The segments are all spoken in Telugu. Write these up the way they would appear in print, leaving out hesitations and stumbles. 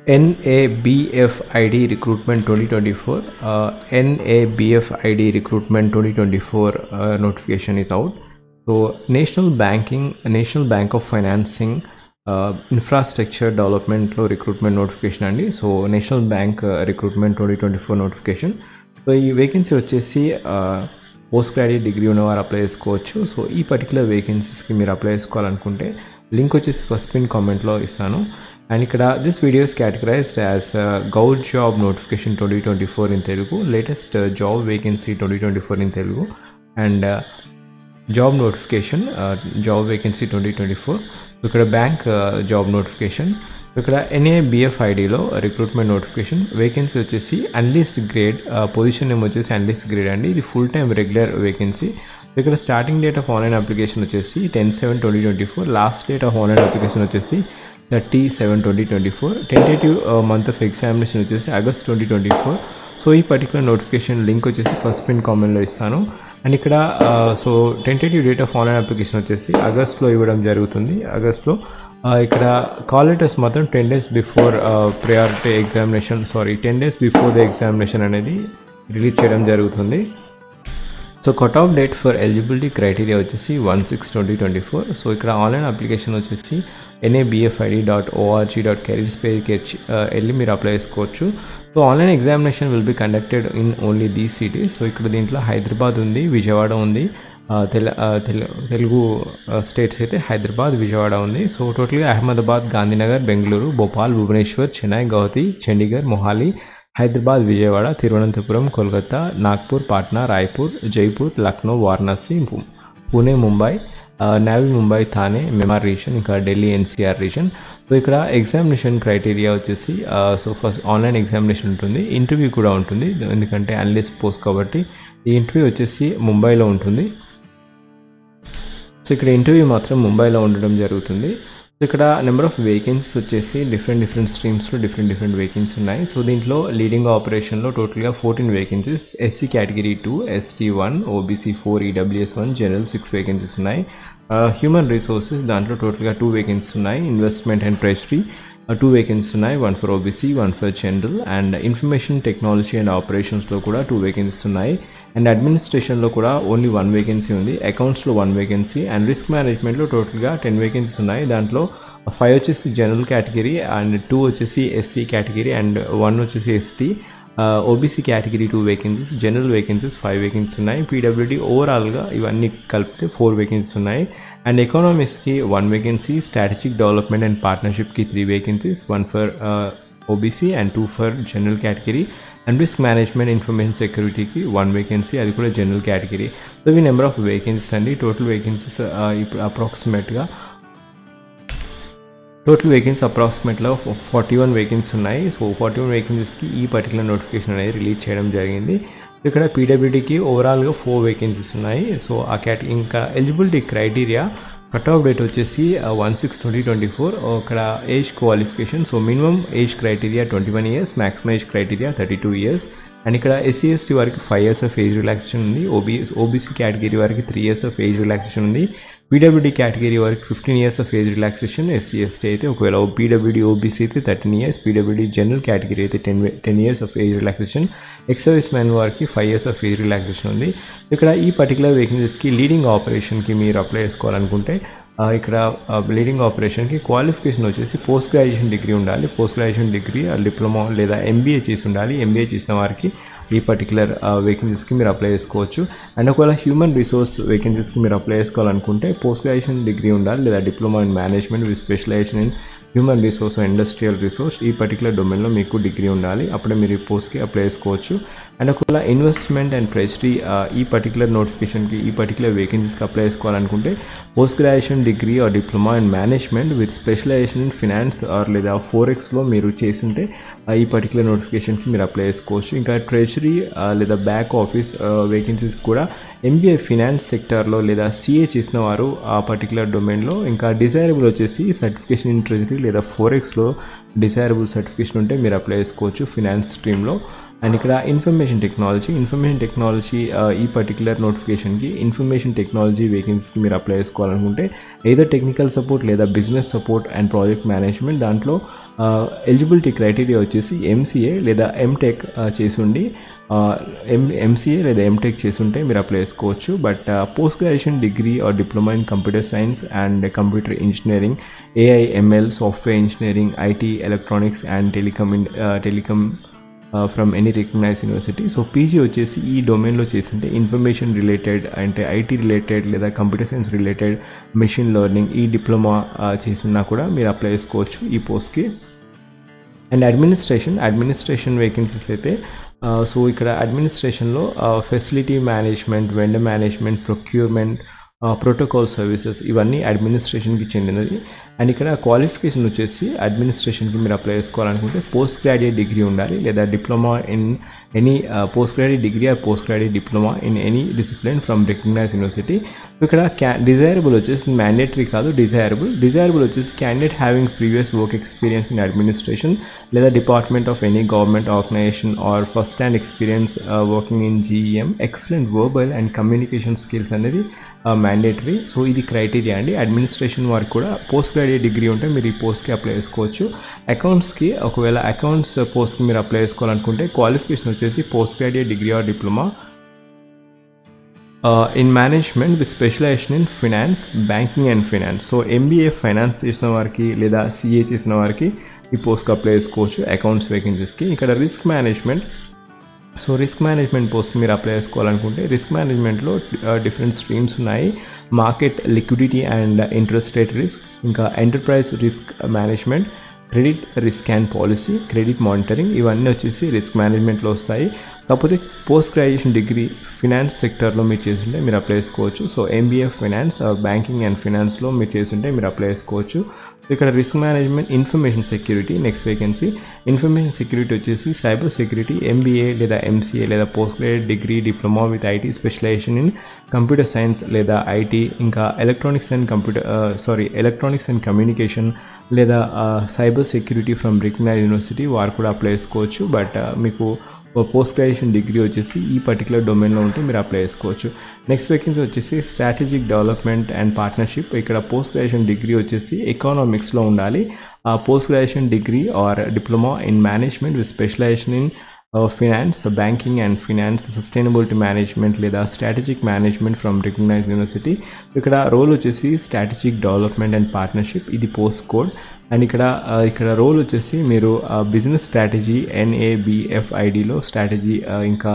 NABFID Recruitment 2024 NABFID Recruitment 2024 notification is out. So National Bank of Financing Infrastructure Development lo recruitment notification andi. So National Bank Recruitment 2024 notification. So ఈ వేకెన్సీ వచ్చేసి పోస్ట్ గ్రాడ్యుయేట్ డిగ్రీ ఉన్నవారు అప్లై చేసుకోవచ్చు. సో ఈ పర్టికులర్ వేకెన్సీస్కి మీరు అప్లై చేసుకోవాలనుకుంటే లింక్ వచ్చేసి ఫస్ట్ పిన్ కామెంట్లో ఇస్తాను. అండ్ ఇక్కడ this video is categorized as govt job notification 2024 in Telugu, latest job vacancy 2024 in Telugu, and job notification job vacancy 2024. ఇక్కడ బ్యాంక్ జాబ్ నోటిఫికేషన్, ఇక్కడ NABFIDలో రిక్రూట్మెంట్ నోటిఫికేషన్. వేకెన్సీ వచ్చేసి అనలిస్ట్ గ్రేడ్, పొజిషన్ నేమ్ వచ్చేసి అనలిస్ట్ గ్రేడ్ అండి. ఇది full time regular vacancy. So ఇక్కడ starting date of online application వచ్చేసి 10/7/2024, last date of online application వచ్చేసి 30/7/2024, టెంటేటివ్ మంత్ ఆఫ్ ఎగ్జామినేషన్ వచ్చేసి August 2024. సో ఈ పర్టికులర్ నోటిఫికేషన్ లింక్ వచ్చేసి ఫస్ట్ పిన్ కామెంట్లో ఇస్తాను. అండ్ ఇక్కడ so tentative date of online application వచ్చేసి ఆగస్ట్లో ఇవ్వడం జరుగుతుంది. ఆగస్ట్లో ఇక్కడ కాల్ లెటర్స్ మాత్రం 10 days before priority examination 10 days before the examination అనేది రిలీజ్ చేయడం జరుగుతుంది. So cut off date for eligibility criteria వచ్చేసి 1/6/2024. సో ఇక్కడ ఆన్లైన్ అప్లికేషన్ వచ్చేసి NABFID.org.careers పేజ్కి వెళ్ళి మీరు అప్లై చేసుకోవచ్చు. So online examination will be conducted in only these cities. So ఇక్కడ దీంట్లో హైదరాబాద్ ఉంది, విజయవాడ ఉంది, తెలుగు స్టేట్స్ అయితే హైదరాబాద్, విజయవాడ ఉంది. సో టోటల్గా అహ్మదాబాద్, గాంధీనగర్, బెంగళూరు, భోపాల్, భువనేశ్వర్, చెన్నై, గౌహతి, చండీగఢ్, మొహాలి, హైదరాబాద్, విజయవాడ, తిరువనంతపురం, కోల్కతా, నాగ్పూర్, పాట్నా, రాయ్పూర్, జైపూర్, లక్నో, వారణాసి, పూణే, ముంబై, నావీ ముంబై, థానే, మెమార్ రీజన్, ఇంకా ఢిల్లీ NCR రీజన్. సో ఇక్కడ ఎగ్జామినేషన్ క్రైటీరియా వచ్చేసి సో ఫస్ట్ ఆన్లైన్ ఎగ్జామినేషన్ ఉంటుంది, ఇంటర్వ్యూ కూడా ఉంటుంది, ఎందుకంటే అనలిస్ట్ పోస్ట్ కాబట్టి ఈ ఇంటర్వ్యూ వచ్చేసి ముంబైలో ఉంటుంది. సో ఇక్కడ ఇంటర్వ్యూ మాత్రం ముంబైలో ఉండడం జరుగుతుంది. సో ఇక్కడ నెంబర్ ఆఫ్ వేకెన్సీస్ వచ్చేసి డిఫరెంట్ స్ట్రీమ్స్లో డిఫరెంట్ వేకెన్సీ ఉన్నాయి. సో దీంట్లో లీడింగ్ ఆపరేషన్లో టోటల్గా 14 vacancies, SC category 2, ST 1, OBC 4, EWS 1, general 6 vacancies ఉన్నాయి. హ్యూమన్ రిసోర్సెస్ దాంట్లో టోటల్గా 2 వేకెన్సీస్ ఉన్నాయి. ఇన్వెస్ట్మెంట్ అండ్ ట్రెజరీ 2 వేకెన్సీస్ ఉన్నాయి, 1 for OBC, 1 for general. And information technology and ఆపరేషన్స్లో కూడా 2 వేకెన్సీస్ ఉన్నాయి. అండ్ అడ్మినిస్ట్రేషన్లో కూడా ఓన్లీ 1 వేకెన్సీ ఉంది. అకౌంట్స్లో 1 వేకెన్సీ. అండ్ రిస్క్ మేనేజ్మెంట్లో టోటల్గా 10 వేకెన్సీస్ ఉన్నాయి. దాంట్లో 5 వచ్చేసి జనరల్ కేటగిరీ, అండ్ 2 వచ్చేసి SC కేటగిరీ, అండ్ 1 వచ్చేసి ST. OBC category 2 vacancies, general vacancies 5 vacancies ఉన్నాయి. PWD ఓవరాల్గా ఇవన్నీ కలిపితే 4 వేకెన్సీస్ ఉన్నాయి. అండ్ ఎకనామిక్స్కి 1 వేకెన్సీ, స్ట్రాటజిక్ డెవలప్మెంట్ అండ్ పార్ట్నర్షిప్కి 3 vacancies, 1 for OBC and 2 for general category. And risk management information సెక్యూరిటీకి 1 వేకెన్సీ, అది కూడా జనరల్ కేటగిరీ. సో ఇవి నెంబర్ ఆఫ్ వేకెన్సీస్ అండి. టోటల్ వేకెన్సీస్ ఇప్పుడు అప్రాక్సిమేట్గా 41 వేకెన్సీ ఉన్నాయి. సో 41 వేకెన్సీస్కి ఈ పర్టికులర్ నోటిఫికేషన్ అనేది రిలీజ్ చేయడం జరిగింది. ఇక్కడ PWDకి ఓవరాల్గా 4 వేకెన్సీస్ ఉన్నాయి. సో ఇంకా eligibility criteria cut off date వచ్చేసి 1/6/2024. ఇక్కడ age qualification, so minimum age criteria 21 years, maximum age criteria 32 years. And ఇక్కడ SC ST వారికి 5 years ఆఫ్ ఏజ్ రిలాక్సేషన్ ఉంది. OBC కేటగిరీ వారికి 3 years ఆఫ్ ఏజ్ రిలాక్సేషన్ ఉంది. PWD కేటగిరీ వారికి 15 years of age relaxation. SC ST అయితే ఒకవేళ PWD OBC అయితే 13 years, PWD జనరల్ కేటగిరీ అయితే 10 years of age relaxation. Ex service man వారికి 5 years ఆఫ్ ఏజ్ రిలాక్సేషన్ ఉంది. సో ఇక్కడ ఈ పర్టికులర్ వేకెన్సీస్కి లీడింగ్ ఆపరేషన్కి మీరు అప్లై చేసుకోవాలనుకుంటే ఇక్కడ లీడింగ్ ఆపరేషన్కి క్వాలిఫికేషన్ వచ్చేసి పోస్ట్ గ్రాడ్యుయేషన్ డిగ్రీ ఉండాలి. పోస్ట్ గ్రాడ్యుయేషన్ డిగ్రీ, డిప్లొమా లేదా MBA చేసి ఉండాలి. MBA చేసిన వారికి ఈ పర్టికులర్ వేకెన్సీస్కి మీరు అప్లై చేసుకోవచ్చు. అండ్ ఒకవేళ హ్యూమన్ రిసోర్స్ వేకెన్సీస్కి మీరు అప్లై చేసుకోవాలనుకుంటే పోస్ట్ గ్రాడ్యుయేషన్ డిగ్రీ ఉండాలి, లేదా diploma in management with specialisation in human resource industrial resource, ఈ పర్టికులర్ డొమైన్లో మీకు డిగ్రీ ఉండాలి. అప్పుడే మీరు ఈ పోస్ట్కి అప్లై చేసుకోవచ్చు. అండ్ ఒకవేళ ఇన్వెస్ట్మెంట్ అండ్ ట్రెజరీ ఈ పర్టికులర్ నోటిఫికేషన్కి ఈ పర్టికులర్ వేకెన్సీస్కి అప్లై చేసుకోవాలనుకుంటే post graduation degree or diploma in management with specialisation in finance or లేదా ఫోరెక్స్లో మీరు చేస్తుంటే ఈ పర్టికులర్ నోటిఫికేషన్కి మీరు అప్లై చేసుకోవచ్చు. ఇంకా ట్రెజరీ లేదా బ్యాక్ ఆఫీస్ వేకెన్సీస్ కూడా MBA ఫినాన్స్ సెక్టార్లో లేదా CA చేసిన వారు ఆ పర్టికులర్ డొమైన్లో. ఇంకా డిజైరబుల్ వచ్చేసి సర్టిఫికేషన్ ఇన్ ట్రెజరీ లేదా ఫోరెక్స్లో డిజైరబుల్ సర్టిఫికేషన్ ఉంటే మీరు అప్లై చేసుకోవచ్చు ఫినాన్స్ స్ట్రీమ్లో. అండ్ ఇక్కడ ఇన్ఫర్మేషన్ టెక్నాలజీ ఈ పర్టికులర్ నోటిఫికేషన్కి ఇన్ఫర్మేషన్ టెక్నాలజీ వేకెన్సీకి మీరు అప్లై చేసుకోవాలనుకుంటే ఏదో టెక్నికల్ సపోర్ట్ లేదా business support and project management. దాంట్లో ఎలిజిబిలిటీ క్రైటీరియా వచ్చేసి ఎంసీఏ లేదా ఎంటెక్ చేసుండి ఎంసీఏ లేదా ఎంటెక్ చేసుంటే మీరు అప్లై చేసుకోవచ్చు. But post graduation degree or diploma in computer science and computer engineering, AI, ML, software engineering, IT, electronics and telecom from any recognised university. So PG వచ్చేసి ఈ డొమైన్లో చేసింటే ఇన్ఫర్మేషన్ రిలేటెడ్ అంటే ఐటీ రిలేటెడ్ లేదా computer science related, machine learning ఈ డిప్లొమా చేసినా కూడా మీరు అప్లై చేసుకోవచ్చు ఈ పోస్ట్కి. అండ్ అడ్మినిస్ట్రేషన్ వేకెన్సీస్ అయితే సో ఇక్కడ అడ్మినిస్ట్రేషన్లో facility management, vendor management, procurement, protocol services ఇవన్నీ అడ్మినిస్ట్రేషన్కి చెందినది. అండ్ ఇక్కడ క్వాలిఫికేషన్ వచ్చేసి అడ్మినిస్ట్రేషన్కి మీరు అప్లై చేసుకోవాలనుకుంటే పోస్ట్ గ్రాడ్యుయేట్ డిగ్రీ ఉండాలి లేదా diploma in any post graduate degree or post graduate diploma in any discipline from recognised university. So ఇక్కడ డిజైరబుల్ వచ్చేసి మ్యాండేటరీ కాదు, డిజైరబుల్ వచ్చేసి candidate having previous work experience in administration లేదా department of any government organisation or first hand experience working in GEM, excellent verbal and communication skills అనేది మ్యాండేటరీ. సో ఇది క్రైటీరియా అండి. అడ్మినిస్ట్రేషన్ వారికి కూడా పోస్ట్ గ్రాడ్యుయేట్ డిగ్రీ ఉంటే మీరు ఈ పోస్ట్కి అప్లై చేసుకోవచ్చు. అకౌంట్స్కి ఒకవేళ అకౌంట్స్ పోస్ట్కి మీరు అప్లై చేసుకోవాలనుకుంటే క్వాలిఫికేషన్ వచ్చేసి post graduate degree or diploma in management with specialisation in finance, banking and finance. So MBA finance చేసిన వారికి లేదా సిఏ చేసిన వారికి ఈ పోస్ట్కి అప్లై చేసుకోవచ్చు అకౌంట్స్ వేకెన్సీస్కి. ఇక్కడ రిస్క్ మేనేజ్మెంట్ పోస్ట్కి మీరు అప్లై చేసుకోవాలనుకుంటే రిస్క్ మేనేజ్మెంట్లో డిఫరెంట్ స్ట్రీమ్స్ ఉన్నాయి. Market liquidity and interest rate risk, ఇంకా enterprise risk management, credit risk and policy, credit monitoring ఇవన్నీ వచ్చేసి రిస్క్ మేనేజ్మెంట్లో వస్తాయి. కాకపోతే పోస్ట్ గ్రాడ్యుయేషన్ డిగ్రీ ఫినాన్స్ సెక్టర్లో మీరు చేస్తుంటే మీరు అప్లై చేసుకోవచ్చు. So MBA finance, banking and ఫినాన్స్లో మీరు చేస్తుంటే మీరు అప్లై చేసుకోవచ్చు. ఇక్కడ risk management, information security next vacancy. Information security వచ్చేసి సైబర్ సెక్యూరిటీ, ఎంబీఏ లేదా ఎంసీఏ లేదా post graduate degree diploma with IT specialisation in computer science లేదా ఐటీ, ఇంకా ఎలక్ట్రానిక్స్ అండ్ కమ్యూనికేషన్ లేదా cyber security from recognised university వారు కూడా అప్లై చేసుకోవచ్చు. బట్ మీకు పోస్ట్ గ్రాడ్యుయేషన్ డిగ్రీ వచ్చేసి ఈ పర్టికులర్ డొమైన్లో ఉంటే మీరు అప్లై చేసుకోవచ్చు. నెక్స్ట్ వేకెన్సీ వచ్చేసి స్ట్రాటజిక్ డెవలప్మెంట్ అండ్ పార్ట్నర్షిప్. ఇక్కడ పోస్ట్ గ్రాడ్యుయేషన్ డిగ్రీ వచ్చేసి ఎకనామిక్స్లో ఉండాలి. Post graduation degree or diploma in management with specialisation in finance, banking and finance, sustainability management లేదా strategic management from recognised university. ఇక్కడ రోల్ వచ్చేసి స్ట్రాటజిక్ డెవలప్మెంట్ అండ్ పార్ట్నర్షిప్, ఇది పోస్ట్ కోడ్. అండ్ ఇక్కడ రోల్ వచ్చేసి మీరు బిజినెస్ స్ట్రాటజీ NABFIDలో స్ట్రాటజీ, ఇంకా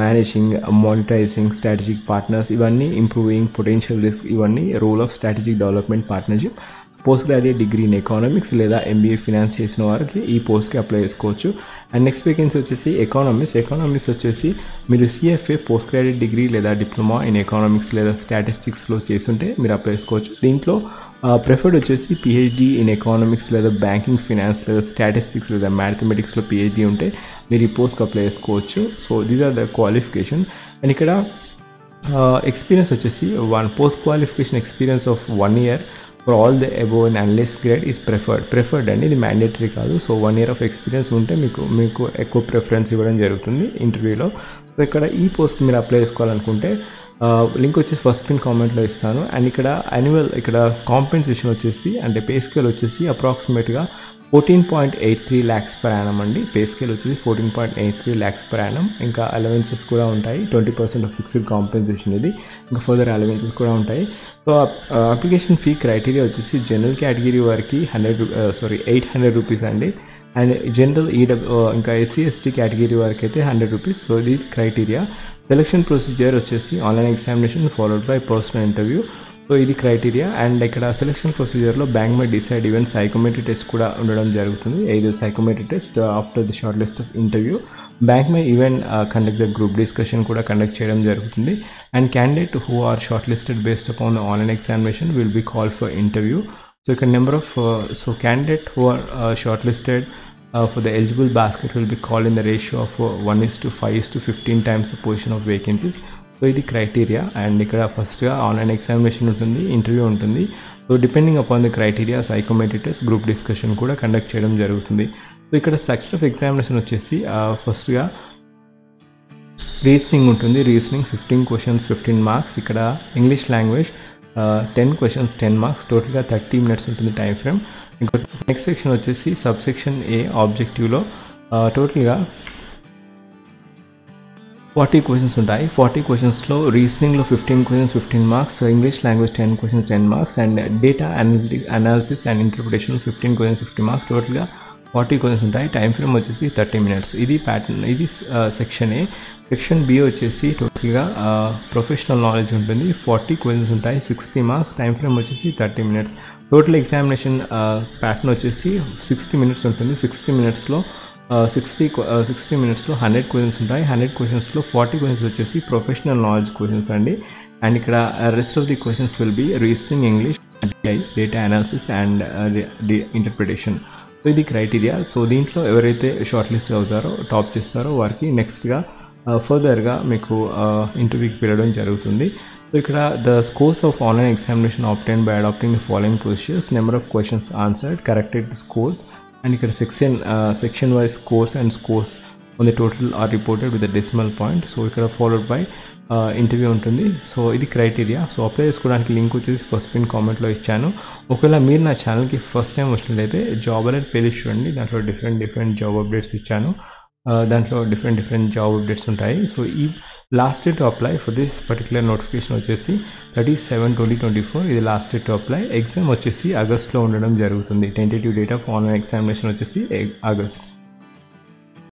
మేనేజింగ్, మానిటైజింగ్, స్ట్రాటజిక్ పార్ట్నర్స్ ఇవన్నీ, ఇంప్రూవింగ్ పొటెన్షియల్ రిస్క్ ఇవన్నీ role of strategic development partnership. Post graduate degree in economics లేదా ఎంబీఏ ఫినాన్స్ చేసిన వారికి ఈ పోస్ట్కి అప్లై చేసుకోవచ్చు. అండ్ నెక్స్ట్ వేకెన్సీ వచ్చేసి ఎకనామిక్స్ వచ్చేసి మీరు CFA పోస్ట్ గ్రాడ్యుయేట్ డిగ్రీ లేదా డిప్లొమా ఇన్ ఎకనామిక్స్ లేదా స్టాటిస్టిక్స్లో చేస్తుంటే మీరు అప్లై చేసుకోవచ్చు. దీంట్లో ప్రిఫర్డ్ వచ్చేసి PhD ఇన్ ఎకనామిక్స్ లేదా బ్యాంకింగ్, ఫినాన్స్ లేదా స్టాటిస్టిక్స్ లేదా మ్యాథమెటిక్స్లో PhD ఉంటే మీరు ఈ పోస్ట్కి అప్లై చేసుకోవచ్చు. So these are the qualification. And ఇక్కడ ఎక్స్పీరియన్స్ వచ్చేసి post qualification experience of 1 year for all the above and analyst grade is preferred అండి, ఇది మ్యాండేటరీ కాదు. సో 1 year ఆఫ్ ఎక్స్పీరియన్స్ ఉంటే మీకు ఎక్కువ ప్రిఫరెన్స్ ఇవ్వడం జరుగుతుంది ఇంటర్వ్యూలో. సో ఇక్కడ ఈ పోస్ట్కి మీరు అప్లై చేసుకోవాలనుకుంటే లింక్ వచ్చేసి ఫస్ట్ పిన్ కామెంట్లో ఇస్తాను. అండ్ ఇక్కడ కాంపెన్సేషన్ వచ్చేసి అంటే పే స్కేల్ వచ్చేసి అప్రాక్సిమేట్గా 14.83 lakhs per annum అండి. పే స్కేల్ వచ్చేసి 14.83 lakhs per annum. ఇంకా అలవెన్సెస్ కూడా ఉంటాయి, 20% ఆఫ్ ఫిక్స్డ్ కాంపెన్సేషన్ ఇది, ఇంకా ఫర్దర్ అలవెన్సెస్ కూడా ఉంటాయి. సో అప్లికేషన్ ఫీ క్రైటీరియా వచ్చేసి జనరల్ కేటగిరీ వారికి 800 రూపీస్ అండి. అండ్ జనరల్ ఇంకా SC/ST కేటగిరీ వారికి అయితే 100 రూపీస్. సో ఇది క్రైటీరియా. సెలక్షన్ ప్రొసీజర్ వచ్చేసి online examination followed by personal interview. So ఇది క్రైటీరియా. అండ్ ఇక్కడ సెలక్షన్ ప్రొసీజర్లో bank may decide even psychometry test కూడా ఉండడం జరుగుతుంది. ఇది psychometry test after the short list of interview. Bank may even conduct the group discussion కూడా కండక్ట్ చేయడం జరుగుతుంది. And candidate who are short listed based upon the online examination will be called for interview. So ఇక్కడ candidate who are shortlisted for the eligible basket will be called in the ratio of 1:5:15 times the position of vacancies. So ఇది క్రైటీరియా. అండ్ ఇక్కడ ఫస్ట్గా ఆన్లైన్ ఎగ్జామినేషన్ ఉంటుంది, ఇంటర్వ్యూ ఉంటుంది. So depending upon the criteria psychometry test, group discussion కూడా కండక్ట్ చేయడం జరుగుతుంది. సో ఇక్కడ స్ట్రక్చర్ ఆఫ్ ఎగ్జామినేషన్ వచ్చేసి ఫస్ట్గా రీజనింగ్ ఉంటుంది. Reasoning 15 questions 15 marks. ఇక్కడ ఇంగ్లీష్ లాంగ్వేజ్ 10 క్వశ్చన్స్ 10 మార్క్స్. టోటల్గా 30 మినిట్స్ ఉంటుంది టైం ఫ్రేమ్. ఇంకో నెక్స్ట్ సెక్షన్ వచ్చేసి సబ్ సెక్షన్ ఏ ఆబ్జెక్టివ్లో టోటల్గా 40 క్వశ్చన్స్ ఉంటాయి. 40 క్వశ్చన్స్లో రీజనింగ్లో 15 questions 15 marks, English language 10 questions 10 marks, and data analysis and interpretation 15 questions 50 marks. టోటల్గా 40 క్వశ్చన్స్ ఉంటాయి. టైం ఫ్రేమ్ వచ్చేసి 30 మినిట్స్. ఇది ప్యాటర్న్, ఇది సెక్షన్ ఏ. సెక్షన్ బి వచ్చేసి టోటల్గా ప్రొఫెషనల్ నాలెడ్జ్ ఉంటుంది. 40 క్వశ్చన్స్ ఉంటాయి, 60 మార్క్స్. టైం ఫ్రేమ్ వచ్చేసి 30 మినిట్స్. టోటల్ ఎగ్జామినేషన్ ప్యాటర్న్ వచ్చేసి 60 మినిట్స్ ఉంటుంది. 60 మినిట్స్లో 100 క్వశ్చన్స్ ఉంటాయి. 100 క్వశ్చన్స్లో 40 క్వశ్చన్స్ వచ్చేసి ప్రొఫెషనల్ నాలెడ్జ్ క్వశ్చన్స్ అండి. అండ్ ఇక్కడ rest of the questions will be reasoning, English, data analysis and interpretation. So ఇది క్రైటీరియా. సో దీంట్లో ఎవరైతే షార్ట్ లిస్ట్ అవుతారో, టాప్ చేస్తారో వారికి నెక్స్ట్గా ఫర్దర్గా మీకు ఇంటర్వ్యూకి పిలవడం జరుగుతుంది. సో ఇక్కడ the scores of online examination obtained by adapting the following procedures, number of questions answered, corrected scores, and ఇక్కడ section wise scores and scores on the total are reported with the decimal point. So ఇక్కడ ఫాలోడ్ బై ఇంటర్వ్యూ ఉంటుంది. సో ఇది క్రైటీరియా. సో అప్లై చేసుకోవడానికి లింక్ వచ్చేసి ఫస్ట్ పిన్ కామెంట్లో ఇచ్చాను. ఒకవేళ మీరు నా ఛానల్కి ఫస్ట్ టైం వచ్చినట్లయితే జాబ్ అలర్ట్ ప్లేలిస్ట్ చూడండి. దాంట్లో డిఫరెంట్ జాబ్ అప్డేట్స్ ఇచ్చాను. దాంట్లో డిఫరెంట్ జాబ్ అప్డేట్స్ ఉంటాయి. సో ఈ last date to apply for this particular notification వచ్చేసి 30/7/2024. ఇది last date to apply. Exam వచ్చేసి ఆగస్ట్లో ఉండడం జరుగుతుంది. Tentative date of online examination వచ్చేసి ఆగస్ట్.